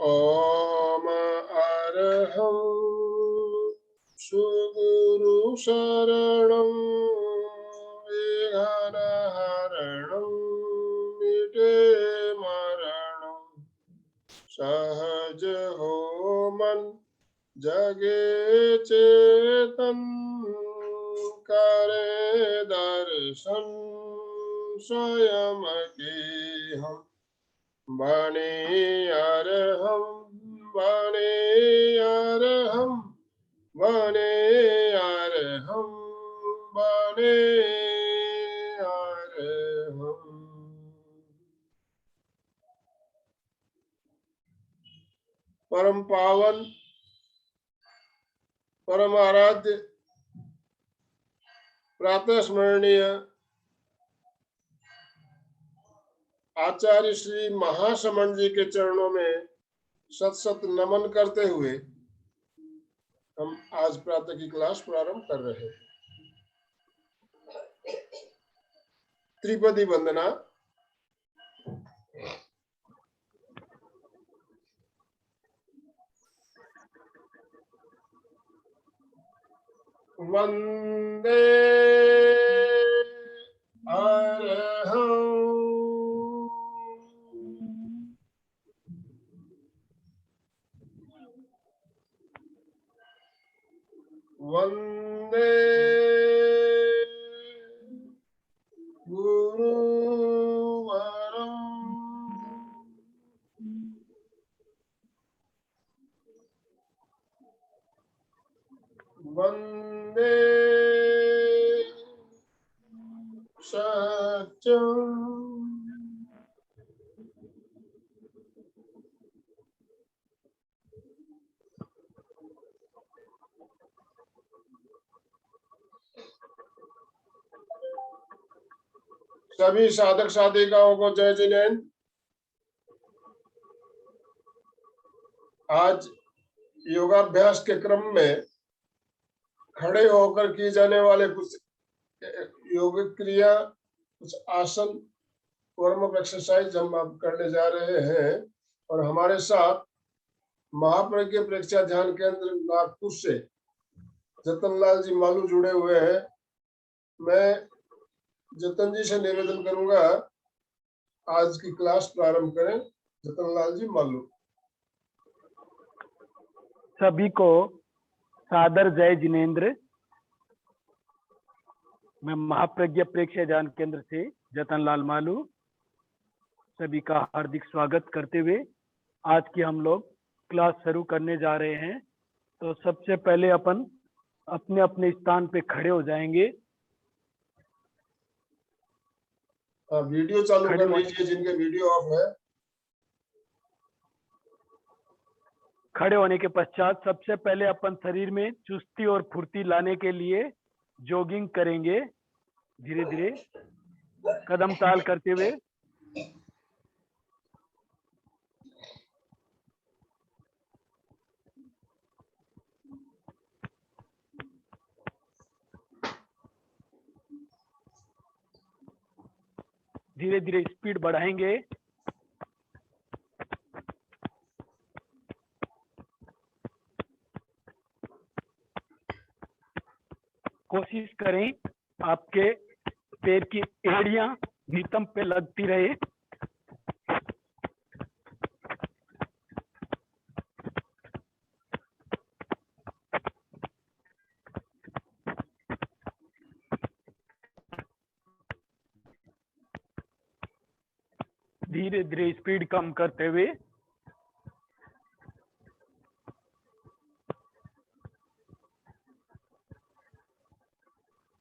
ओम अरहं सुगुरु शरणं विघ्नहरणं मिटे मरणं सहज हो मन जगे चेतन करे दर्शन स्वयं के हम बने अरहं बने अरहं बने अरहं बने अरहं। परम पावन परम आराध्य प्रातः स्मरणीय आचार्य श्री महासमण जी के चरणों में सत सत नमन करते हुए हम आज प्रातः की क्लास प्रारंभ कर रहे हैं। त्रिपदी वंदना। वंदे अरहं वंदे गुरुवरं वंदे सत्यम्। सभी साधक साधिकाओं को जय जिनेन्द्र। आज योगाभ्यास के क्रम में खड़े होकर की जाने वाले कुछ योग क्रिया, कुछ आसन, फॉर्म ऑफ एक्सरसाइज हम अब करने जा रहे हैं। और हमारे साथ महाप्रज्ञ प्रेक्षा ध्यान केंद्र नागपुर से जतनलाल जी मालू जुड़े हुए हैं। मैं जतन जी से निवेदन करूंगा आज की क्लास प्रारंभ करें। जतनलाल जी मालू। सभी को सादर जय जिनेन्द्र। मैं महाप्रज्ञ प्रेक्षक ध्यान केंद्र से जतनलाल मालू सभी का हार्दिक स्वागत करते हुए आज की हम लोग क्लास शुरू करने जा रहे हैं। तो सबसे पहले अपन अपने अपने स्थान पे खड़े हो जाएंगे। वीडियो चालू कर लीजिए जिनके वीडियो ऑफ है। खड़े होने के पश्चात सबसे पहले अपन शरीर में चुस्ती और फुर्ती लाने के लिए जॉगिंग करेंगे। धीरे धीरे कदम ताल करते हुए धीरे धीरे स्पीड बढ़ाएंगे। कोशिश करें आपके पैर की एड़ियां नितंब पे लगती रहे। धीरे धीरे स्पीड कम करते हुए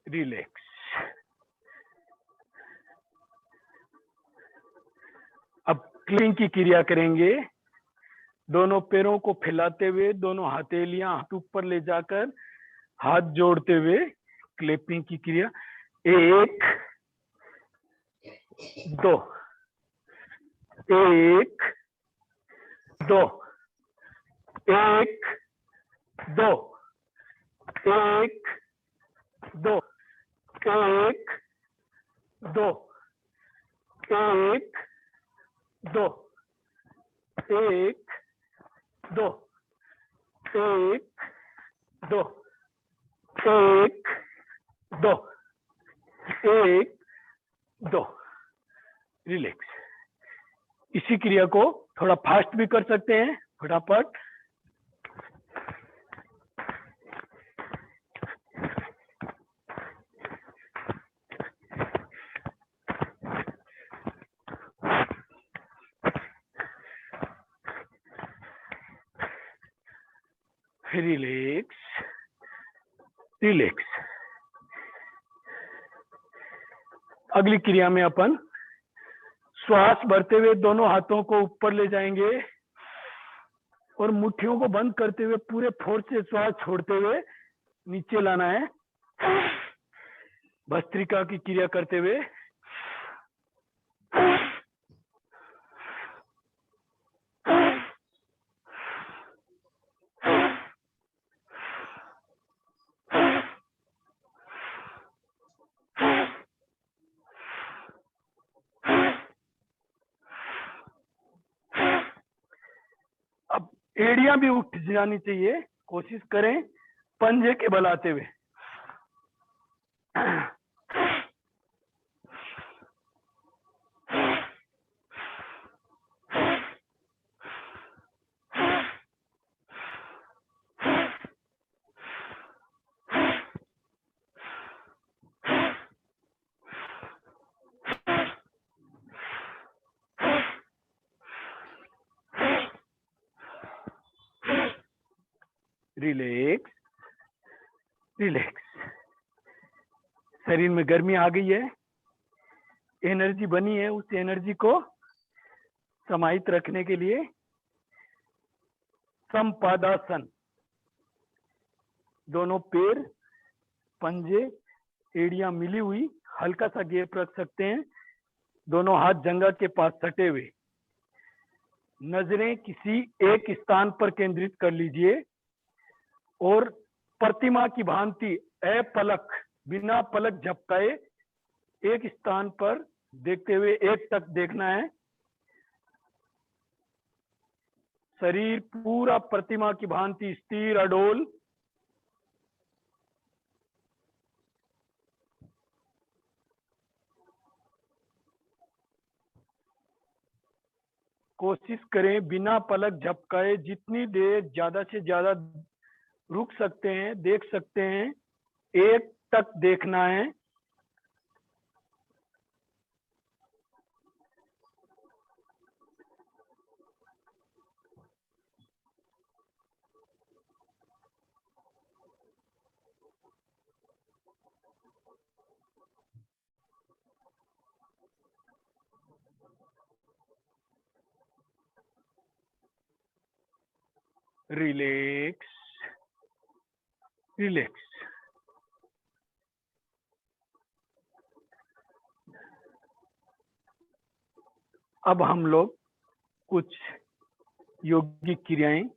रिलैक्स। अब क्लीनिंग की क्रिया करेंगे। दोनों पैरों को फैलाते हुए दोनों हथेलियां हाथ ऊपर ले जाकर हाथ जोड़ते हुए क्लैपिंग की क्रिया। 1 2 1 2 1 2 1 2 1 2 1 2 1 दो, एक, दो, एक, दो, एक, दो, रिलैक्स। इसी क्रिया को थोड़ा फास्ट भी कर सकते हैं, फटाफट। Relax, relax. अगली क्रिया में अपन श्वास भरते हुए दोनों हाथों को ऊपर ले जाएंगे और मुट्ठियों को बंद करते हुए पूरे फोर्स से श्वास छोड़ते हुए नीचे लाना है। भस्त्रिका की क्रिया करते हुए। अब एड़ियां भी उठ जानी चाहिए, कोशिश करें पंजे के बल आते हुए। Relax, relax. शरीर में गर्मी आ गई है, एनर्जी बनी है, उस एनर्जी को समाहित रखने के लिए संपादासन। दोनों पैर, पंजे, एड़ियां मिली हुई, हल्का सा गैप रख सकते हैं। दोनों हाथ जंघा के पास सटे हुए, नजरें किसी एक स्थान पर केंद्रित कर लीजिए और प्रतिमा की भांति अपलक, बिना पलक झपकाए एक स्थान पर देखते हुए एक तक देखना है। शरीर पूरा प्रतिमा की भांति स्थिर, अडोल। कोशिश करें बिना पलक झपकाए जितनी देर ज्यादा से ज्यादा रुक सकते हैं, देख सकते हैं, एक तक देखना है। Relax, relax. अब हम लोग कुछ योगिक क्रियाएं,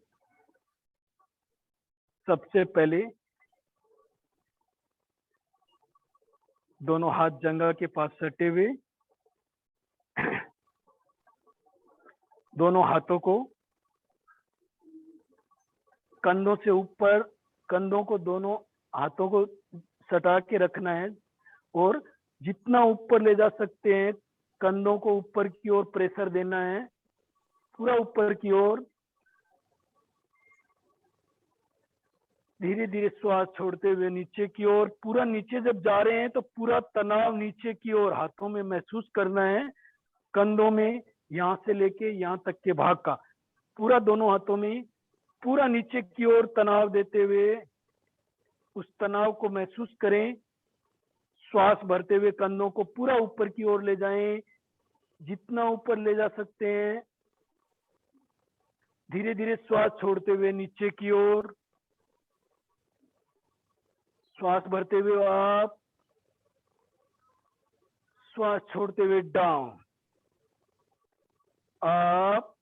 सबसे पहले दोनों हाथ जंघा के पास सटे हुए, दोनों हाथों को कंधों से ऊपर, कंधों को दोनों हाथों को सटा के रखना है और जितना ऊपर ले जा सकते हैं कंधों को ऊपर की ओर प्रेशर देना है, पूरा ऊपर की ओर। धीरे धीरे श्वास छोड़ते हुए नीचे की ओर, पूरा नीचे जब जा रहे हैं तो पूरा तनाव नीचे की ओर हाथों में महसूस करना है, कंधों में, यहां से लेके यहां तक के भाग का पूरा, दोनों हाथों में पूरा नीचे की ओर तनाव देते हुए उस तनाव को महसूस करें। श्वास भरते हुए कंधों को पूरा ऊपर की ओर ले जाएं, जितना ऊपर ले जा सकते हैं। धीरे धीरे श्वास छोड़ते हुए नीचे की ओर, श्वास भरते हुए अप, श्वास छोड़ते हुए down, up,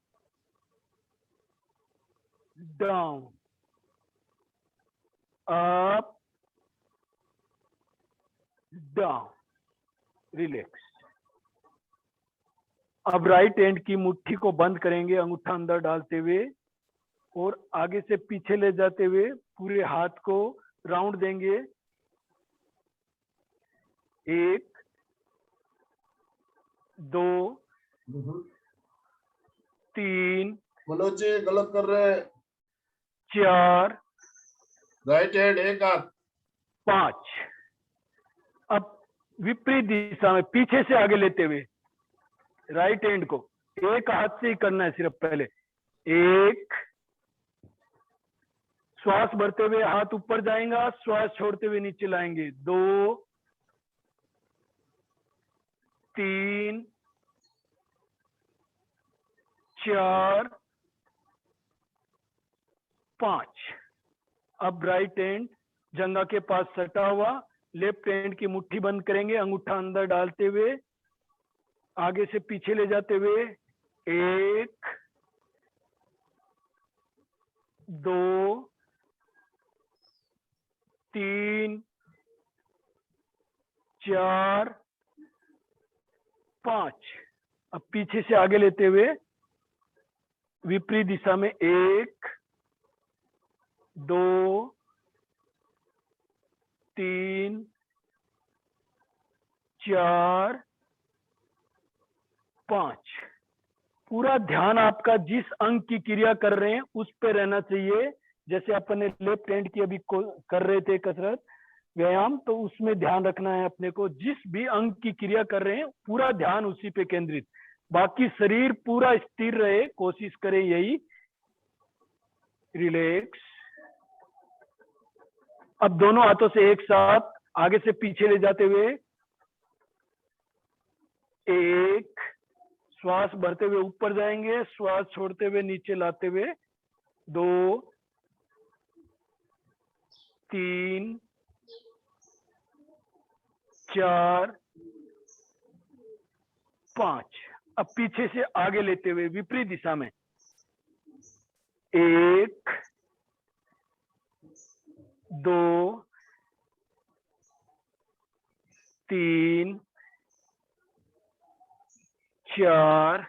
down, up, down, relax. अब राइट हैंड की मुट्ठी को बंद करेंगे, अंगूठा अंदर डालते हुए और आगे से पीछे ले जाते हुए पूरे हाथ को राउंड देंगे। 1 2 3 मनोज जी गलत कर रहे हैं। 4 राइट हैंड एक हाथ। 5। अब विपरीत दिशा में पीछे से आगे लेते हुए राइट हैंड को एक हाथ से ही करना है सिर्फ। पहले 1, श्वास भरते हुए हाथ ऊपर जाएगा, श्वास छोड़ते हुए नीचे लाएंगे। 2 3 4 5। अब राइट हैंड जंघा के पास सटा हुआ, लेफ्ट हैंड की मुट्ठी बंद करेंगे, अंगूठा अंदर डालते हुए आगे से पीछे ले जाते हुए 1 2 3 4 5। अब पीछे से आगे लेते हुए विपरीत दिशा में 1 2 3 4 5। पूरा ध्यान आपका जिस अंग की क्रिया कर रहे हैं उस पे रहना चाहिए। जैसे अपन ने लेफ्ट हैंड की अभी कर रहे थे कसरत व्यायाम, तो उसमें ध्यान रखना है अपने को। जिस भी अंग की क्रिया कर रहे हैं पूरा ध्यान उसी पे केंद्रित, बाकी शरीर पूरा स्थिर रहे, कोशिश करें यही। रिलैक्स। अब दोनों हाथों से एक साथ आगे से पीछे ले जाते हुए 1, श्वास भरते हुए ऊपर जाएंगे, श्वास छोड़ते हुए नीचे लाते हुए 2 3 4 5। अब पीछे से आगे लेते हुए विपरीत दिशा में 1 2 3 4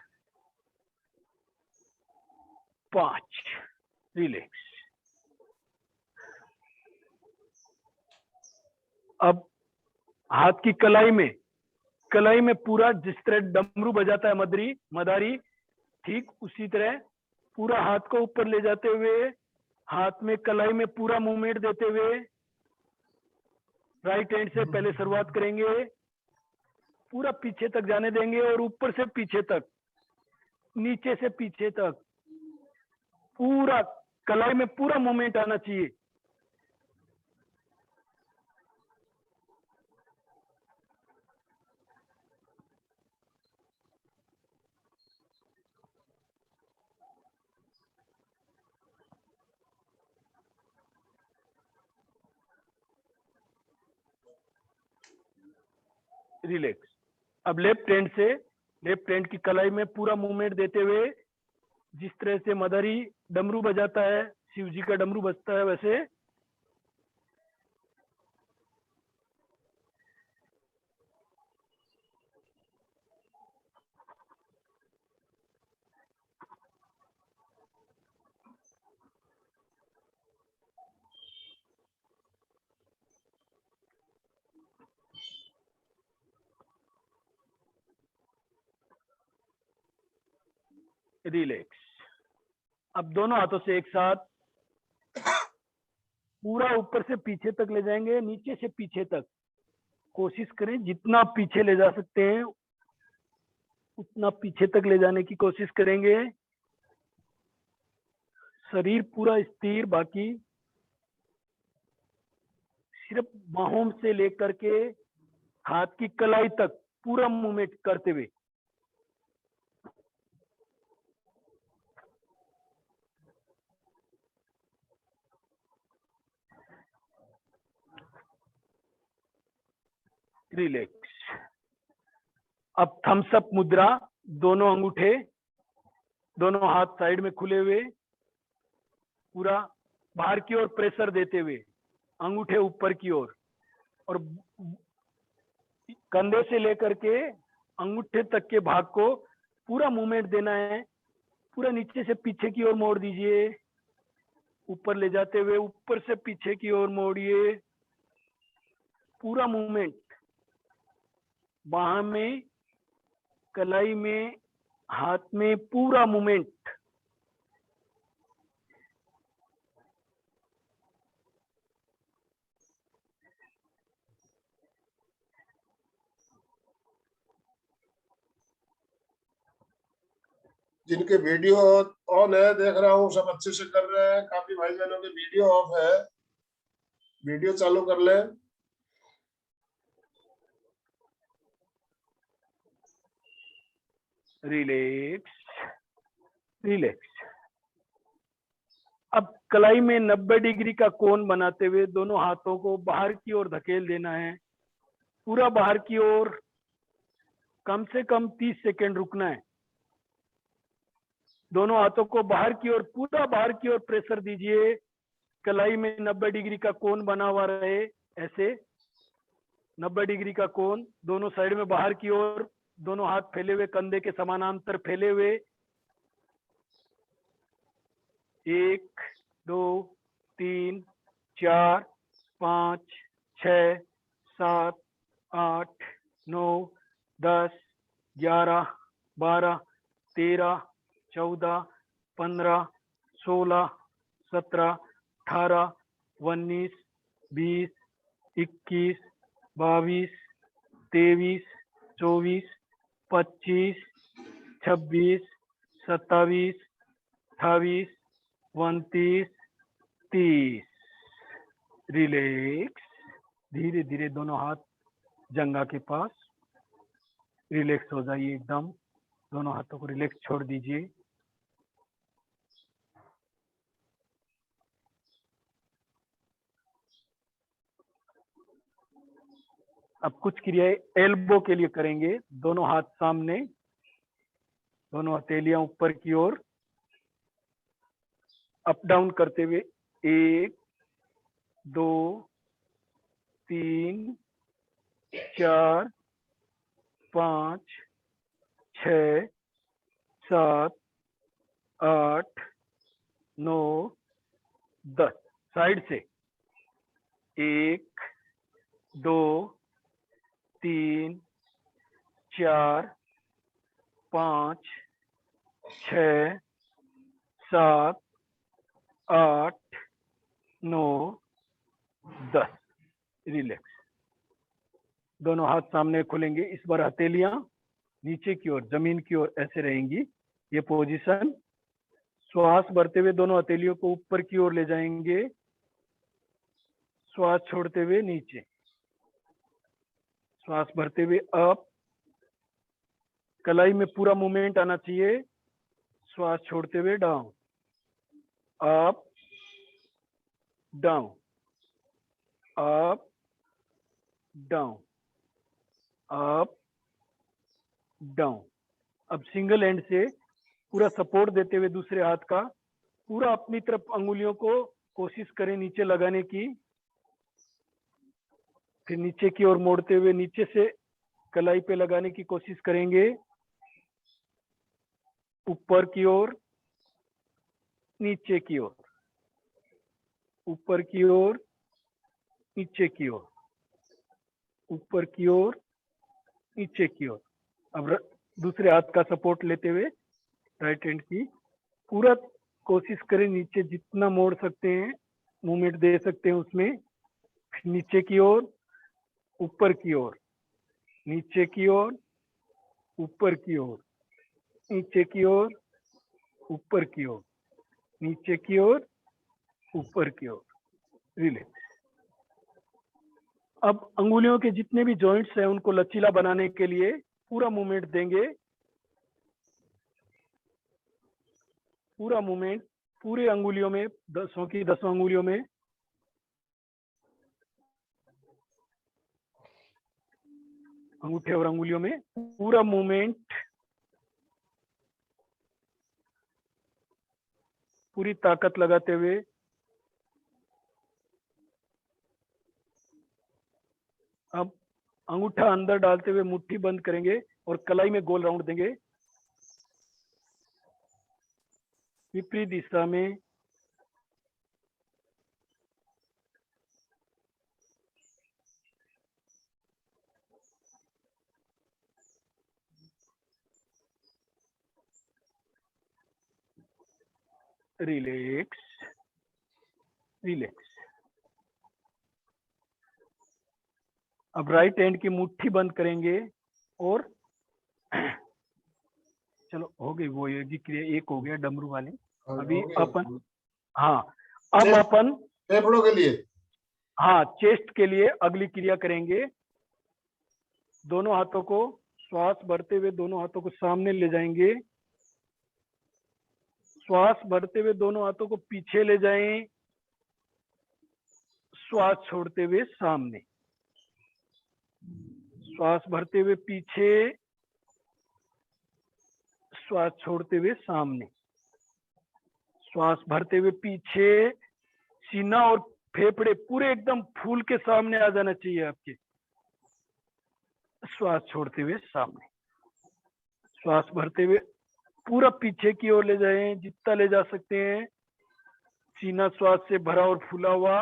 5। रिलैक्स। अब हाथ की कलाई में पूरा जिस तरह डमरू बजाता है मदारी, ठीक उसी तरह पूरा हाथ को ऊपर ले जाते हुए हाथ में कलाई में पूरा मूवमेंट देते हुए राइट हैंड से पहले शुरुआत करेंगे, पूरा पीछे तक जाने देंगे और ऊपर से पीछे तक, नीचे से पीछे तक पूरा कलाई में पूरा मूवमेंट आना चाहिए। रिलैक्स। अब लेफ्ट हैंड की कलाई में पूरा मूवमेंट देते हुए जिस तरह से मदारी डमरू बजाता है, शिव जी का डमरू बजता है, वैसे रिलैक्स। अब दोनों हाथों से एक साथ पूरा ऊपर से पीछे तक ले जाएंगे, नीचे से पीछे तक। कोशिश करें जितना पीछे ले जा सकते हैं उतना पीछे तक ले जाने की कोशिश करेंगे। शरीर पूरा स्थिर, बाकी सिर्फ बाहों से लेकर के हाथ की कलाई तक पूरा मूवमेंट करते हुए। रिलैक्स। अब थम्स अप मुद्रा, दोनों अंगूठे, दोनों हाथ साइड में खुले हुए, पूरा बाहर की ओर प्रेशर देते हुए, अंगूठे ऊपर की ओर, और कंधे से लेकर के अंगूठे तक के भाग को पूरा मूवमेंट देना है। पूरा नीचे से पीछे की ओर मोड़ दीजिए। ऊपर ले जाते हुए ऊपर से पीछे की ओर मोड़िए, पूरा मूवमेंट, बाह में, कलाई में, हाथ में, पूरा मूवमेंट। जिनके वीडियो ऑन है देख रहा हूँ, सब अच्छे से कर रहे हैं। काफी भाई बहनों के वीडियो ऑफ है, वीडियो चालू कर ले। Relax, relax. अब कलाई में 90 डिग्री का कोण बनाते हुए दोनों हाथों को बाहर की ओर धकेल देना है, पूरा बाहर की ओर। कम से कम 30 सेकेंड रुकना है। दोनों हाथों को बाहर की ओर, पूरा बाहर की ओर प्रेशर दीजिए। कलाई में 90 डिग्री का कोण बना हुआ रहे, ऐसे 90 डिग्री का कोण, दोनों साइड में बाहर की ओर, दोनों हाथ फैले हुए, कंधे के समानांतर फैले हुए। 1 2 3 4 5 6 7 8 9 10 11 12 13 14 15 16 17 18 19 20 21 22 23 24 25 26 27 28 29 30। रिलैक्स। धीरे धीरे दोनों हाथ जंघा के पास, रिलैक्स हो जाइए एकदम। दोनों हाथों को रिलैक्स छोड़ दीजिए। अब कुछ क्रियाएं एल्बो के लिए करेंगे। दोनों हाथ सामने, दोनों हथेलियां ऊपर की ओर, अप डाउन करते हुए 1 2 3 4 5 6 7 8 9 10। साइड से 1 2 3 4 5 6 7 8 9 10। रिलैक्स। दोनों हाथ सामने खोलेंगे। इस बार हथेलियां नीचे की ओर, जमीन की ओर ऐसे रहेंगी, ये पोजीशन। श्वास भरते हुए दोनों हथेलियों को ऊपर की ओर ले जाएंगे, श्वास छोड़ते हुए नीचे, श्वास भरते हुए अप। कलाई में पूरा मूवमेंट आना चाहिए। श्वास छोड़ते हुए down, up down, up down, up down. अब सिंगल हैंड से पूरा सपोर्ट देते हुए दूसरे हाथ का पूरा अपनी तरफ अंगुलियों को कोशिश करें नीचे लगाने की। फिर नीचे की ओर मोड़ते हुए नीचे से कलाई पे लगाने की कोशिश करेंगे। ऊपर की ओर, नीचे की ओर, ऊपर की ओर, नीचे की ओर, ऊपर की ओर, नीचे की ओर। अब दूसरे हाथ का सपोर्ट लेते हुए राइट हैंड की पूरा कोशिश करें नीचे जितना मोड़ सकते हैं, मूवमेंट दे सकते हैं उसमें। नीचे की ओर, ऊपर की ओर, नीचे की ओर, ऊपर की ओर, नीचे की ओर, ऊपर की ओर, नीचे की ओर, ऊपर की ओर। रिलैक्स। अब अंगुलियों के जितने भी जॉइंट्स हैं उनको लचीला बनाने के लिए पूरा मूवमेंट देंगे। पूरा मूवमेंट पूरे अंगुलियों में, 10 की 10 अंगुलियों में। अंगूठे और अंगुलियों में पूरा मूवमेंट, पूरी ताकत लगाते हुए। अब अंगूठा अंदर डालते हुए मुट्ठी बंद करेंगे और कलाई में गोल राउंड देंगे। विपरीत दिशा में रिलैक्स, रिलैक्स। अब राइट हैंड की मुट्ठी बंद करेंगे और चलो हो गई वो योगी क्रिया, एक हो गया डमरू वाली। अभी अपन, हाँ अब अपन फेफड़ों के लिए, हाँ चेस्ट के लिए अगली क्रिया करेंगे। दोनों हाथों को श्वास भरते हुए दोनों हाथों को सामने ले जाएंगे, श्वास भरते हुए दोनों हाथों को पीछे ले जाएं, श्वास छोड़ते हुए सामने, श्वास भरते हुए पीछे, श्वास छोड़ते हुए सामने, श्वास भरते हुए पीछे। सीना और फेफड़े पूरे एकदम फूल के सामने आ जाना चाहिए आपके। श्वास छोड़ते हुए सामने, श्वास भरते हुए पूरा पीछे की ओर ले जाएं, जितना ले जा सकते हैं। सीना श्वास से भरा और फूला हुआ,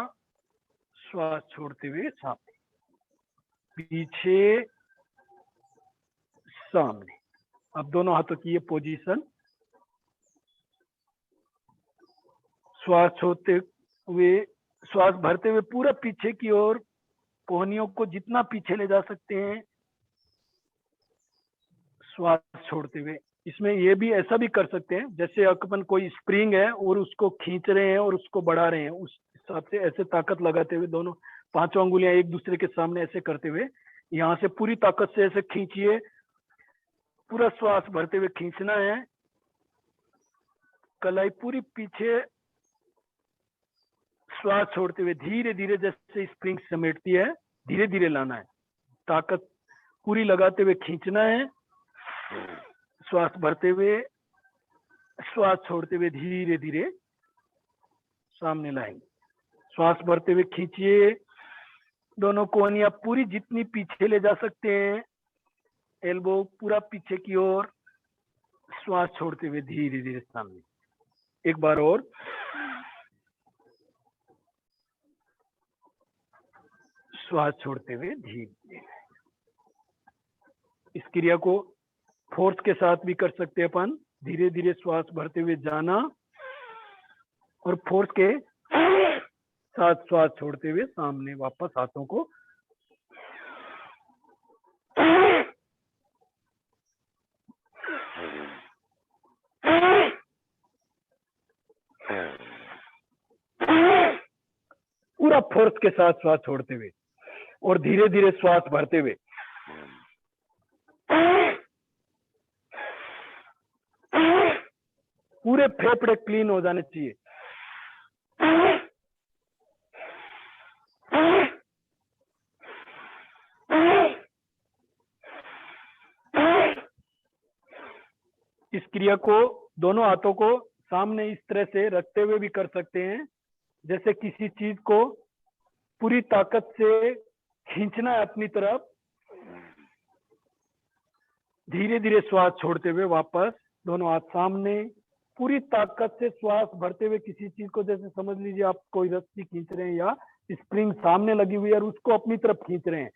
श्वास छोड़ते हुए सामने, पीछे, सामने। अब दोनों हाथों की ये पोजीशन, श्वास छोड़ते हुए, श्वास भरते हुए पूरा पीछे की ओर, कोहनियों को जितना पीछे ले जा सकते हैं, श्वास छोड़ते हुए। इसमें ये भी ऐसा भी कर सकते हैं जैसे अपन कोई स्प्रिंग है और उसको खींच रहे हैं और उसको बढ़ा रहे हैं, उस हिसाब से ऐसे ताकत लगाते हुए दोनों पांचों अंगुलियां एक दूसरे के सामने ऐसे करते हुए, यहाँ से पूरी ताकत से ऐसे खींचिए, पूरा श्वास भरते हुए खींचना है। कलाई पूरी पीछे, श्वास छोड़ते हुए धीरे धीरे जैसे स्प्रिंग समेटती है, धीरे धीरे लाना है, ताकत पूरी लगाते हुए खींचना है। श्वास भरते हुए, श्वास छोड़ते हुए धीरे धीरे सामने लाएंगे। श्वास भरते हुए खींचिए, दोनों कोहनियां पूरी जितनी पीछे ले जा सकते हैं, एल्बो पूरा पीछे की ओर, श्वास छोड़ते हुए धीरे धीरे सामने। एक बार और, श्वास छोड़ते हुए धीरे धीरे। इस क्रिया को फोर्स के साथ भी कर सकते हैं अपन, धीरे धीरे श्वास भरते हुए जाना और फोर्स के साथ श्वास छोड़ते हुए सामने वापस हाथों को। पूरा फोर्स के साथ श्वास छोड़ते हुए और धीरे धीरे श्वास भरते हुए। पूरे फेफड़े क्लीन हो जाने चाहिए। इस क्रिया को दोनों हाथों को सामने इस तरह से रखते हुए भी कर सकते हैं, जैसे किसी चीज को पूरी ताकत से खींचना है अपनी तरफ। धीरे धीरे श्वास छोड़ते हुए वापस दोनों हाथ सामने, पूरी ताकत से श्वास भरते हुए किसी चीज को, जैसे समझ लीजिए आप कोई रस्सी खींच रहे हैं या स्प्रिंग सामने लगी हुई है और उसको अपनी तरफ खींच रहे हैं।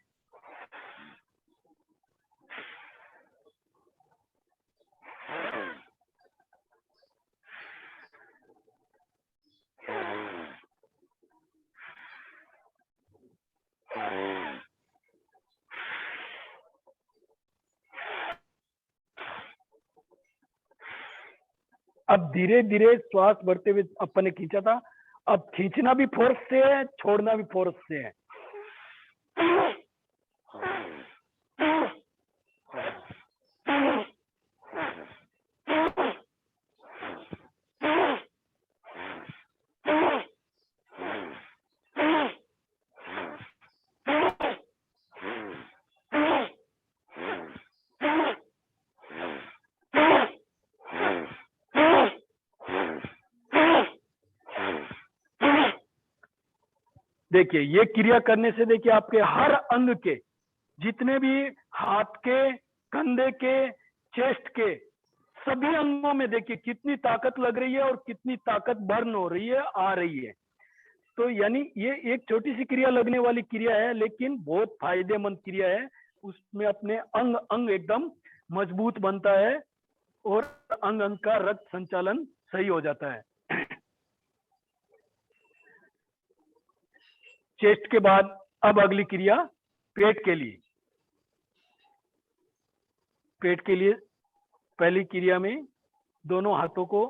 अब धीरे धीरे श्वास भरते हुए अपन ने खींचा था, अब खींचना भी फोर्स से है, छोड़ना भी फोर्स से है। देखिए ये क्रिया करने से देखिए आपके हर अंग के, जितने भी हाथ के, कंधे के, चेस्ट के सभी अंगों में देखिए कितनी ताकत लग रही है और कितनी ताकत बर्न हो रही है, आ रही है। तो यानी ये एक छोटी सी क्रिया लगने वाली क्रिया है, लेकिन बहुत फायदेमंद क्रिया है। उसमें अपने अंग अंग एकदम मजबूत बनता है और अंग अंग का रक्त संचालन सही हो जाता है। चेस्ट के बाद अब अगली क्रिया पेट के लिए। पेट के लिए पहली क्रिया में दोनों हाथों को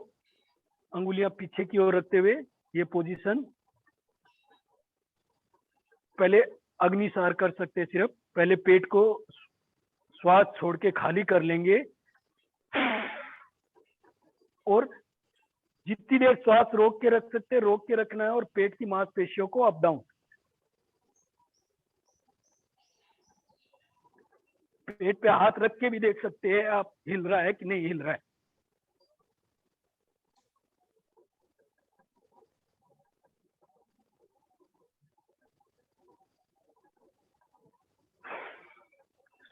अंगुलियां पीछे की ओर रखते हुए ये पोजीशन। पहले अग्निसार कर सकते हैं, सिर्फ पहले पेट को श्वास छोड़ के खाली कर लेंगे और जितनी देर श्वास रोक के रख सकते हैं रोक के रखना है और पेट की मांसपेशियों को अप डाउन। पेट पे हाथ रख के भी देख सकते हैं आप, हिल रहा है कि नहीं हिल रहा है।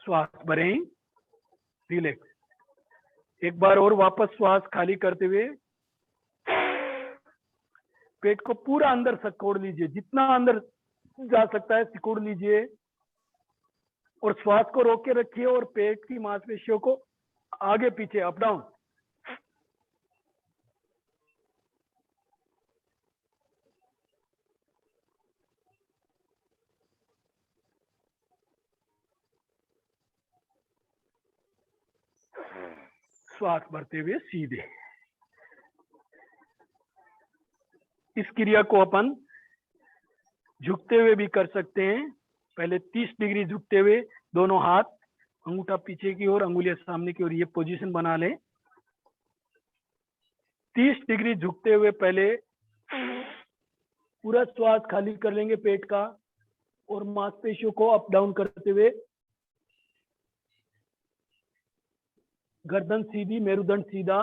श्वास भरें, रिलैक्स। एक बार और वापस श्वास खाली करते हुए पेट को पूरा अंदर सिकोड़ लीजिए, जितना अंदर जा सकता है सिकोड़ लीजिए और श्वास को रोक के रखिए और पेट की मांसपेशियों को आगे पीछे अप डाउन। श्वास भरते हुए सीधे। इस क्रिया को अपन झुकते हुए भी कर सकते हैं। पहले 30 डिग्री झुकते हुए दोनों हाथ, अंगूठा पीछे की ओर, अंगुलियां सामने की ओर, ये पोजीशन बना लें। 30 डिग्री झुकते हुए पहले पूरा श्वास खाली कर लेंगे पेट का और मांसपेशियों को अप डाउन करते हुए गर्दन सीधी, मेरुदंड सीधा।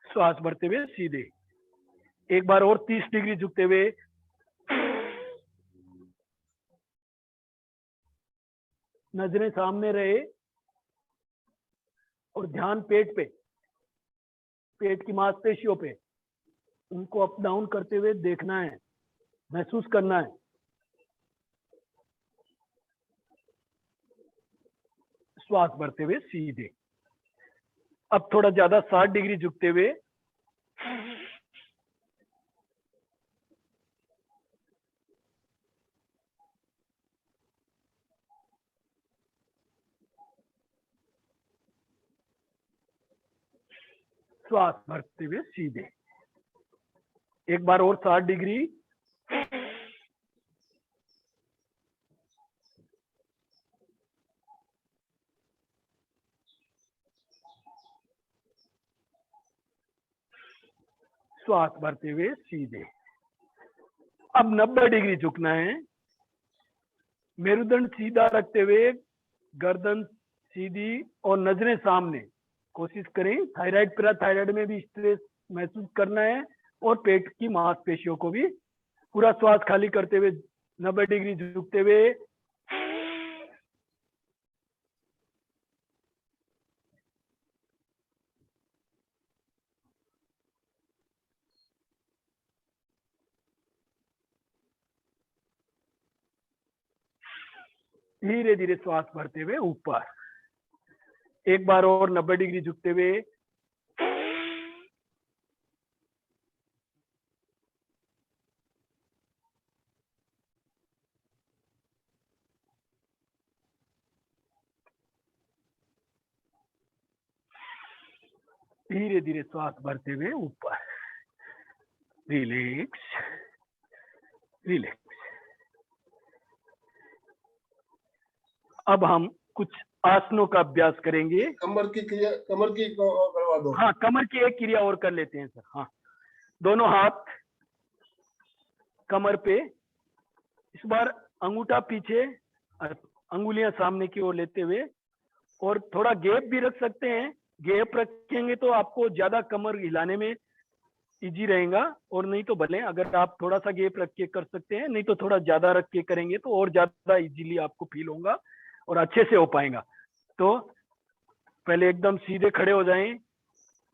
श्वास भरते हुए सीधे। एक बार और 30 डिग्री झुकते हुए नजरें सामने रहे और ध्यान पेट पे, पेट की मांसपेशियों पे, उनको अप डाउन करते हुए देखना है, महसूस करना है। श्वास भरते हुए सीधे। अब थोड़ा ज्यादा 60 डिग्री झुकते हुए श्वास भरते हुए सीधे। एक बार और 60 डिग्री। श्वास भरते हुए सीधे। अब 90 डिग्री झुकना है, मेरुदंड सीधा रखते हुए, गर्दन सीधी और नजरें सामने। कोशिश करें थायराइड पैराथायराइड में भी स्ट्रेस महसूस करना है और पेट की मांसपेशियों को भी। पूरा श्वास खाली करते हुए 90 डिग्री झुकते हुए धीरे धीरे श्वास भरते हुए ऊपर। एक बार और 90 डिग्री झुकते हुए धीरे धीरे श्वास भरते हुए ऊपर। Relax, relax. अब हम कुछ आसनों का अभ्यास करेंगे। कमर की क्रिया, कमर की करवा दो। हाँ, कमर की एक क्रिया और कर लेते हैं सर। हाँ, दोनों हाथ कमर पे, इस बार अंगूठा पीछे, अंगुलियां सामने की ओर लेते हुए, और थोड़ा गैप भी रख सकते हैं। गैप रखेंगे तो आपको ज्यादा कमर हिलाने में इजी रहेगा, और नहीं तो भले अगर आप थोड़ा सा गैप रख के कर सकते हैं, नहीं तो थोड़ा ज्यादा रख के करेंगे तो और ज्यादा इजीली आपको फील होगा और अच्छे से हो पाएगा। तो पहले एकदम सीधे खड़े हो जाएं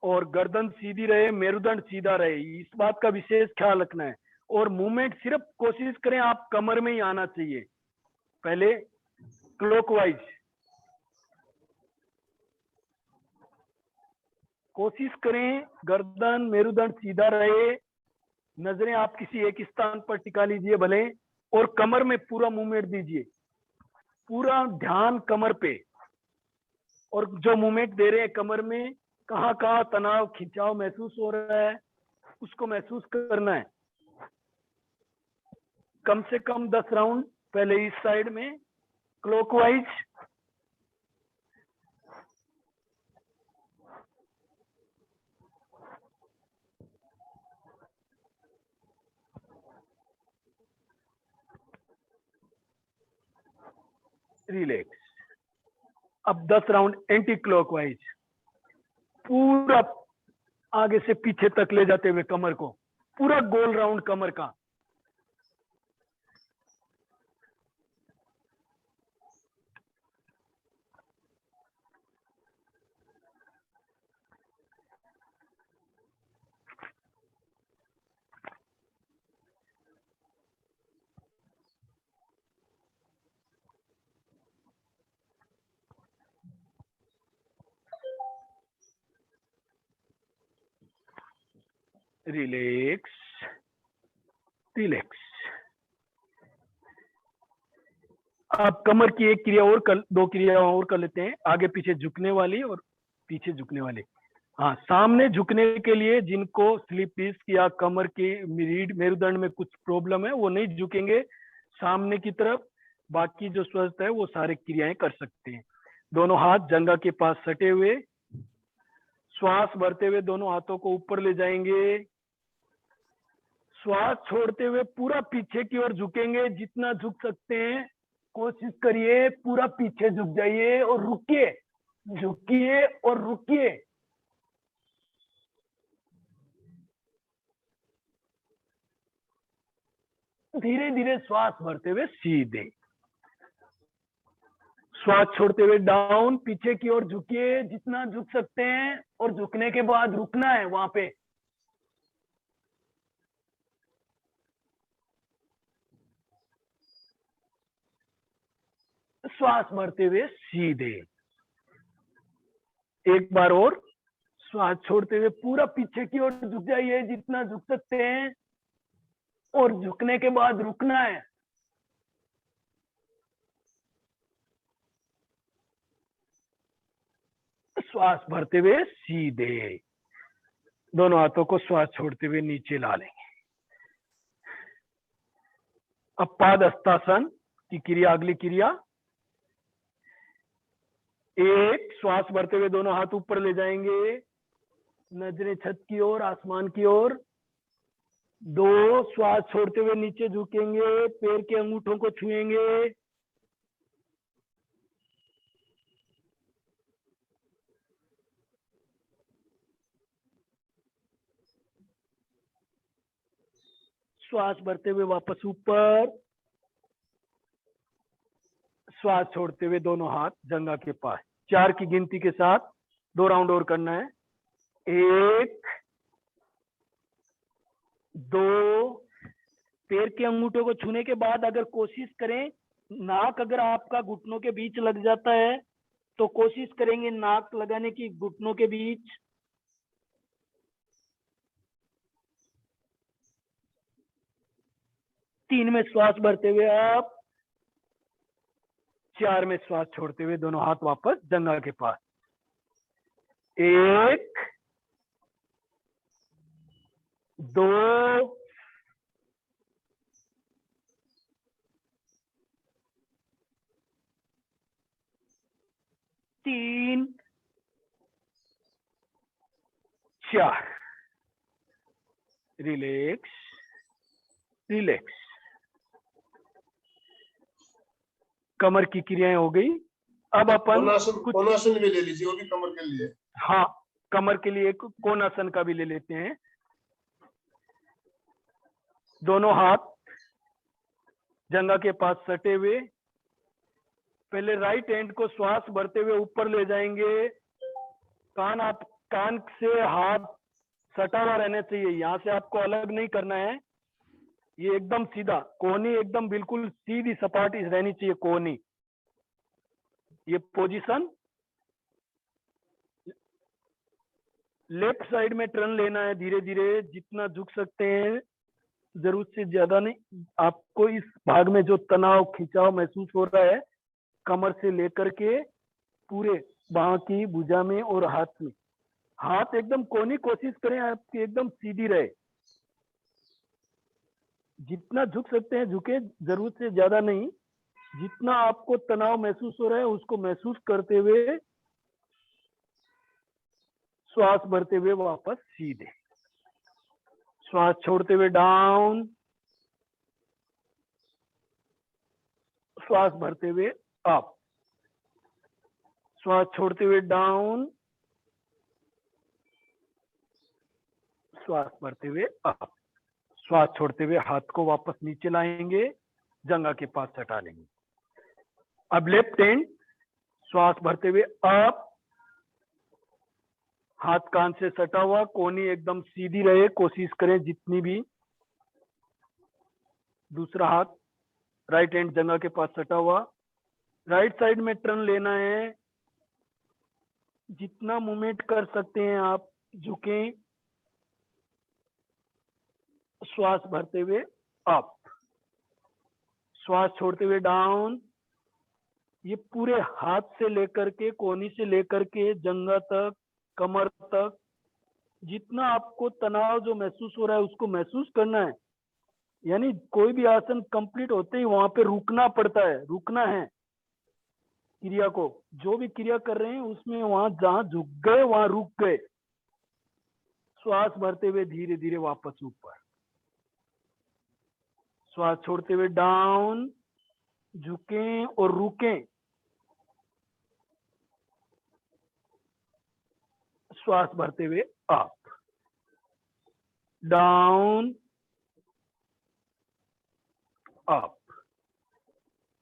और गर्दन सीधी रहे, मेरुदंड सीधा रहे, इस बात का विशेष ख्याल रखना है। और मूवमेंट सिर्फ कोशिश करें आप कमर में ही आना चाहिए। पहले क्लॉकवाइज, कोशिश करें गर्दन मेरुदंड सीधा रहे, नजरें आप किसी एक स्थान पर टिका लीजिए भले, और कमर में पूरा मूवमेंट दीजिए, पूरा ध्यान कमर पे, और जो मूवमेंट दे रहे हैं कमर में कहाँ कहाँ तनाव खिंचाव महसूस हो रहा है उसको महसूस करना है। कम से कम 10 राउंड पहले इस साइड में क्लॉकवाइज, रिलैक्स। अब 10 राउंड एंटी क्लॉकवाइज, पूरा आगे से पीछे तक ले जाते हुए कमर को, पूरा गोल राउंड कमर का। Relax relax. आप कमर की एक क्रिया और कर, 2 क्रिया और कर लेते हैं, आगे पीछे झुकने वाली और पीछे झुकने वाली। हाँ, सामने झुकने के लिए जिनको स्लिप डिस्क या कमर की रीढ़ मेरुदंड में कुछ प्रॉब्लम है वो नहीं झुकेंगे सामने की तरफ, बाकी जो स्वस्थ है वो सारे क्रियाएं कर सकते हैं। दोनों हाथ जंघा के पास सटे हुए, श्वास भरते हुए दोनों हाथों को ऊपर ले जाएंगे, श्वास छोड़ते हुए पूरा पीछे की ओर झुकेंगे, जितना झुक सकते हैं कोशिश करिए, पूरा पीछे झुक जाइए और रुकिए, झुकिए और रुकिए। धीरे धीरे श्वास भरते हुए सीधे, श्वास छोड़ते हुए डाउन, पीछे की ओर झुकिए जितना झुक सकते हैं, और झुकने के बाद रुकना है वहां पे। श्वास भरते हुए सीधे, एक बार और श्वास छोड़ते हुए पूरा पीछे की ओर झुक जाइए जितना झुक सकते हैं, और झुकने के बाद रुकना है। श्वास भरते हुए सीधे, दोनों हाथों को श्वास छोड़ते हुए नीचे ला लेंगे। अब पाद हस्तासन की क्रिया, अगली क्रिया। एक, श्वास भरते हुए दोनों हाथ ऊपर ले जाएंगे, नजरें छत की ओर, आसमान की ओर। 2, श्वास छोड़ते हुए नीचे झुकेंगे, पैर के अंगूठों को छुएंगे। 4, श्वास भरते हुए वापस ऊपर, श्वास छोड़ते हुए दोनों हाथ जंघा के पास। 4 की गिनती के साथ 2 राउंड और करना है। 1, 2, पैर के अंगूठों को छूने के बाद अगर कोशिश करें, नाक अगर आपका घुटनों के बीच लग जाता है तो कोशिश करेंगे नाक लगाने की घुटनों के बीच। 3 में श्वास भरते हुए आप, 4 में श्वास छोड़ते हुए दोनों हाथ वापस जंघा के पास। 1, 2, 3, 4। Relax relax. कमर की क्रियाएं हो गई। अब अपन कोणासन भी ले लीजिए, वो भी कमर के लिए। हाँ, कमर के लिए एक कोणासन का भी ले लेते हैं। दोनों हाथ जंघा के पास सटे हुए, पहले राइट हैंड को श्वास भरते हुए ऊपर ले जाएंगे। कान से हाथ सटा हुआ रहना चाहिए, यहाँ से आपको अलग नहीं करना है। ये एकदम सीधा, कोहनी एकदम बिल्कुल सीधी सपाटी रहनी चाहिए, कोहनी। ये पोजीशन लेफ्ट साइड में टर्न लेना है धीरे धीरे, जितना झुक सकते हैं, जरूरत से ज्यादा नहीं। आपको इस भाग में जो तनाव खिंचाव महसूस हो रहा है, कमर से लेकर के पूरे बाह की भुजा में और हाथ में, हाथ एकदम कोनी कोशिश करें आपकी एकदम सीधी रहे। जितना झुक सकते हैं झुके, जरूरत से ज्यादा नहीं। जितना आपको तनाव महसूस हो रहा है उसको महसूस करते हुए श्वास भरते हुए वापस सीधे, श्वास छोड़ते हुए डाउन, श्वास भरते हुए अप, श्वास छोड़ते हुए डाउन, श्वास भरते हुए अप, श्वास छोड़ते हुए हाथ को वापस नीचे लाएंगे, जंघा के पास सटा लेंगे। अब लेफ्ट हैंड श्वास भरते हुए अप, हाथ कान से सटा हुआ, कोहनी एकदम सीधी रहे, कोशिश करें जितनी भी। दूसरा हाथ राइट हैंड जंघा के पास सटा हुआ, राइट साइड में टर्न लेना है, जितना मूवमेंट कर सकते हैं आप झुकें, श्वास भरते हुए अप, श्वास छोड़ते हुए डाउन। ये पूरे हाथ से लेकर के कोहनी से लेकर के जंघा तक, कमर तक, जितना आपको तनाव जो महसूस हो रहा है उसको महसूस करना है। यानी कोई भी आसन कंप्लीट होते ही वहां पे रुकना पड़ता है, रुकना है क्रिया को, जो भी क्रिया कर रहे हैं उसमें वहां जहां झुक गए वहां रुक गए। श्वास भरते हुए धीरे धीरे वापस ऊपर, श्वास छोड़ते हुए डाउन, झुकें और रुकें, श्वास भरते हुए अप, डाउन, अप,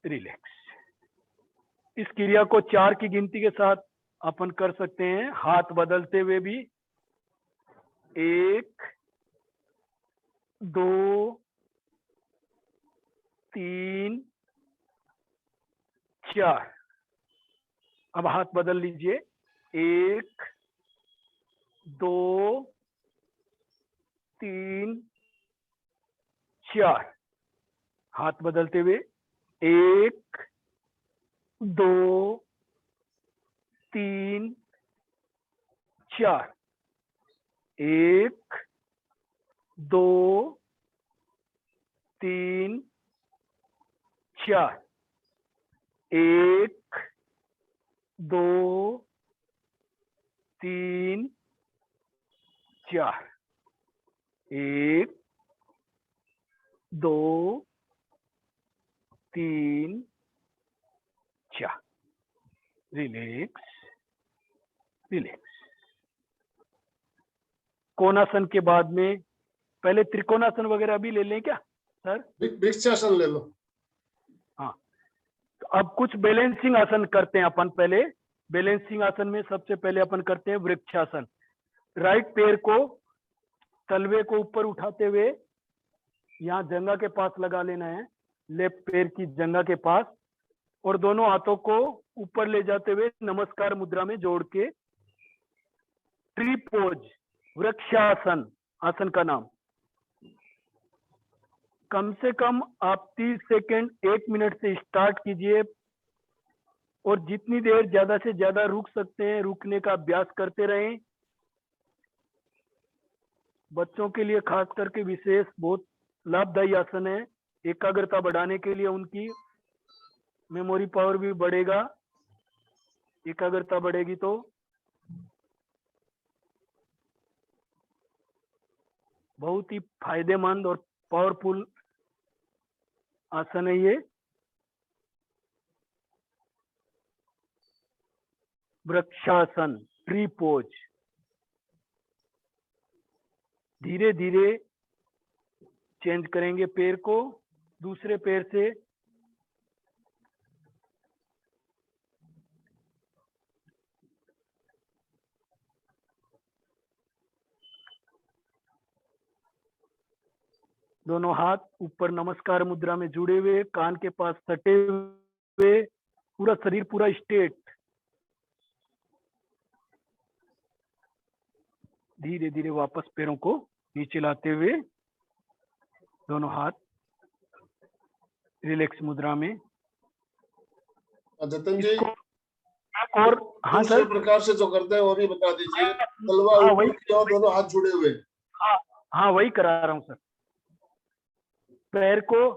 रिलैक्स। इस क्रिया को 4 की गिनती के साथ अपन कर सकते हैं, हाथ बदलते हुए भी। 1 2 3 4। अब हाथ बदल लीजिए, 1 2 3 4। हाथ बदलते हुए 1 2 3 4। 1 2 3 4। 1 2 3 4। 1 2 3 4। Relax, relax. कोणासन के बाद में पहले त्रिकोणासन वगैरह भी ले लें क्या सर? वृक्षासन ले लो। हाँ, तो अब कुछ बैलेंसिंग आसन करते हैं अपन। पहले बैलेंसिंग आसन में सबसे पहले अपन करते हैं वृक्षासन। राइट पैर को, तलवे को ऊपर उठाते हुए यहाँ जंघा के पास लगा लेना है, लेफ्ट पैर की जंघा के पास, और दोनों हाथों को ऊपर ले जाते हुए नमस्कार मुद्रा में जोड़ के ट्री पोज, वृक्षासन आसन का नाम। कम से कम आप 30 सेकेंड 1 मिनट से स्टार्ट कीजिए, और जितनी देर ज्यादा से ज्यादा रुक सकते हैं रुकने का अभ्यास करते रहें। बच्चों के लिए खास करके विशेष बहुत लाभदायी आसन है, एकाग्रता बढ़ाने के लिए। उनकी मेमोरी पावर भी बढ़ेगा, एकाग्रता बढ़ेगी तो। बहुत ही फायदेमंद और पावरफुल आसन है ये, वृक्षासन, ट्री पोज। धीरे धीरे चेंज करेंगे पैर को, दूसरे पैर से दोनों हाथ ऊपर नमस्कार मुद्रा में जुड़े हुए, कान के पास सटे हुए, पूरा शरीर पूरा स्ट्रेट। धीरे धीरे वापस पैरों को नीचे लाते हुए दोनों हाथ रिलैक्स मुद्रा में। जतिन जी, और हाँ दूसरे सर, प्रकार से जो करते हैं वो भी बता दीजिए। तलवा हाँ ऊपर वही, किया और दोनों हाथ जुड़े हुए। हाँ वही करा रहा हूँ सर। पैर को,